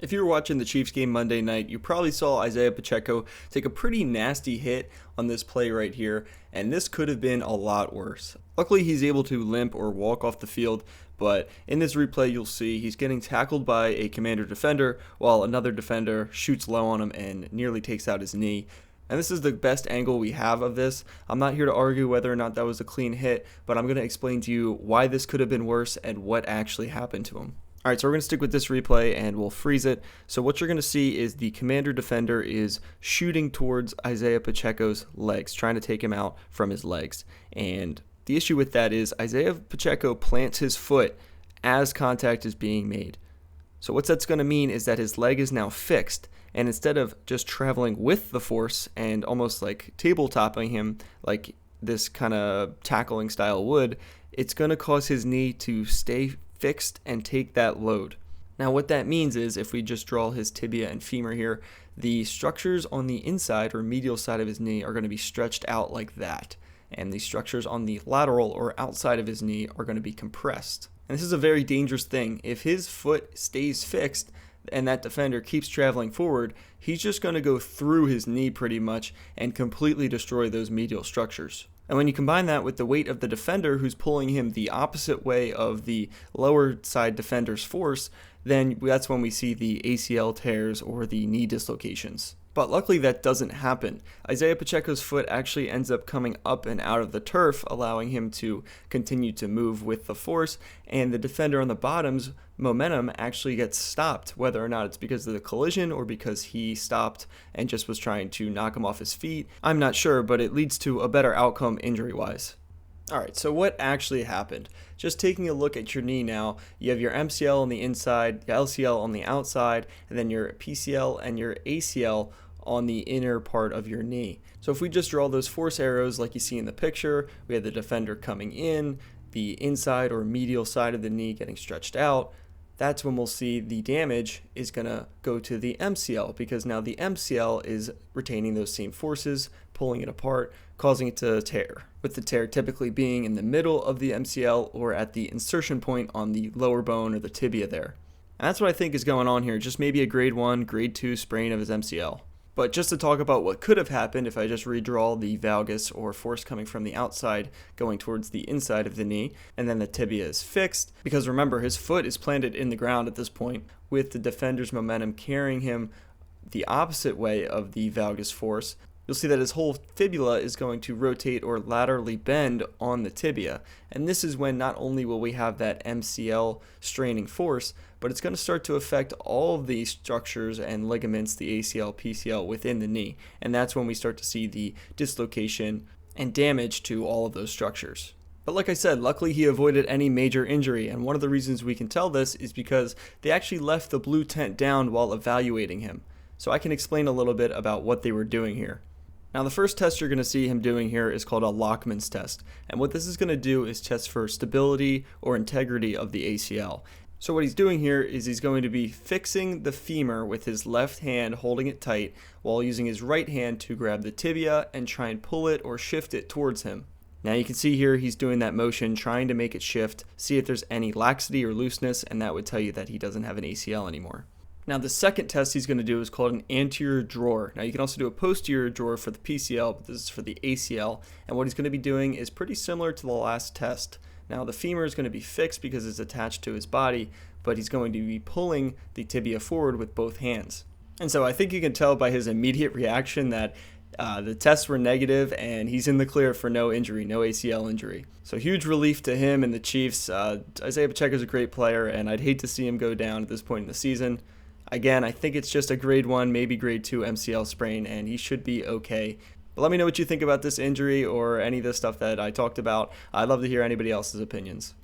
If you were watching the Chiefs game Monday night, you probably saw Isaiah Pacheco take a pretty nasty hit on this play right here, and this could have been a lot worse. Luckily, he's able to limp or walk off the field, but in this replay, you'll see he's getting tackled by a commander defender while another defender shoots low on him and nearly takes out his knee. And this is the best angle we have of this. I'm not here to argue whether or not that was a clean hit, but I'm going to explain to you why this could have been worse and what actually happened to him. All right, so we're going to stick with this replay and we'll freeze it. So what you're going to see is the commander defender is shooting towards Isaiah Pacheco's legs, trying to take him out from his legs. And the issue with that is Isaiah Pacheco plants his foot as contact is being made. So what that's going to mean is that his leg is now fixed, and instead of just traveling with the force and almost like tabletopping him like this kind of tackling style would, it's going to cause his knee to stay fixed and take that load. Now what that means is if we just draw his tibia and femur here, the structures on the inside or medial side of his knee are going to be stretched out like that, and the structures on the lateral or outside of his knee are going to be compressed. And this is a very dangerous thing. If his foot stays fixed and that defender keeps traveling forward, he's just going to go through his knee pretty much and completely destroy those medial structures. And when you combine that with the weight of the defender who's pulling him the opposite way of the lower side defender's force, then that's when we see the ACL tears or the knee dislocations. But luckily that doesn't happen. Isaiah Pacheco's foot actually ends up coming up and out of the turf, allowing him to continue to move with the force, and the defender on the bottom's momentum actually gets stopped, whether or not it's because of the collision or because he stopped and just was trying to knock him off his feet. I'm not sure, but it leads to a better outcome injury-wise. Alright, so what actually happened? Just taking a look at your knee now, you have your MCL on the inside, your LCL on the outside, and then your PCL and your ACL on the inner part of your knee. So if we just draw those force arrows like you see in the picture, we have the defender coming in, the inside or medial side of the knee getting stretched out. That's when we'll see the damage is going to go to the MCL, because now the MCL is retaining those same forces, pulling it apart, causing it to tear, with the tear typically being in the middle of the MCL or at the insertion point on the lower bone or the tibia there. And that's what I think is going on here, just maybe a grade 1, grade 2 sprain of his MCL. But just to talk about what could have happened if I just redraw the valgus or force coming from the outside going towards the inside of the knee, and then the tibia is fixed, because remember his foot is planted in the ground at this point with the defender's momentum carrying him the opposite way of the valgus force. You'll see that his whole fibula is going to rotate or laterally bend on the tibia. And this is when not only will we have that MCL straining force, but it's going to start to affect all of the structures and ligaments, the ACL, PCL within the knee. And that's when we start to see the dislocation and damage to all of those structures. But like I said, luckily he avoided any major injury, and one of the reasons we can tell this is because they actually left the blue tent down while evaluating him. So I can explain a little bit about what they were doing here. Now the first test you're going to see him doing here is called a Lockman's test, and what this is going to do is test for stability or integrity of the ACL. So what he's doing here is he's going to be fixing the femur with his left hand, holding it tight, while using his right hand to grab the tibia and try and pull it or shift it towards him. Now you can see here he's doing that motion, trying to make it shift, see if there's any laxity or looseness, and that would tell you that he doesn't have an ACL anymore. Now the second test he's going to do is called an anterior drawer. Now you can also do a posterior drawer for the PCL, but this is for the ACL. And what he's going to be doing is pretty similar to the last test. Now the femur is going to be fixed because it's attached to his body, but he's going to be pulling the tibia forward with both hands. And so I think you can tell by his immediate reaction that the tests were negative and he's in the clear for no injury, no ACL injury. So huge relief to him and the Chiefs. Isaiah Pacheco is a great player, and I'd hate to see him go down at this point in the season. Again, I think it's just a grade 1, maybe grade 2 MCL sprain, and he should be okay. But let me know what you think about this injury or any of the stuff that I talked about. I'd love to hear anybody else's opinions.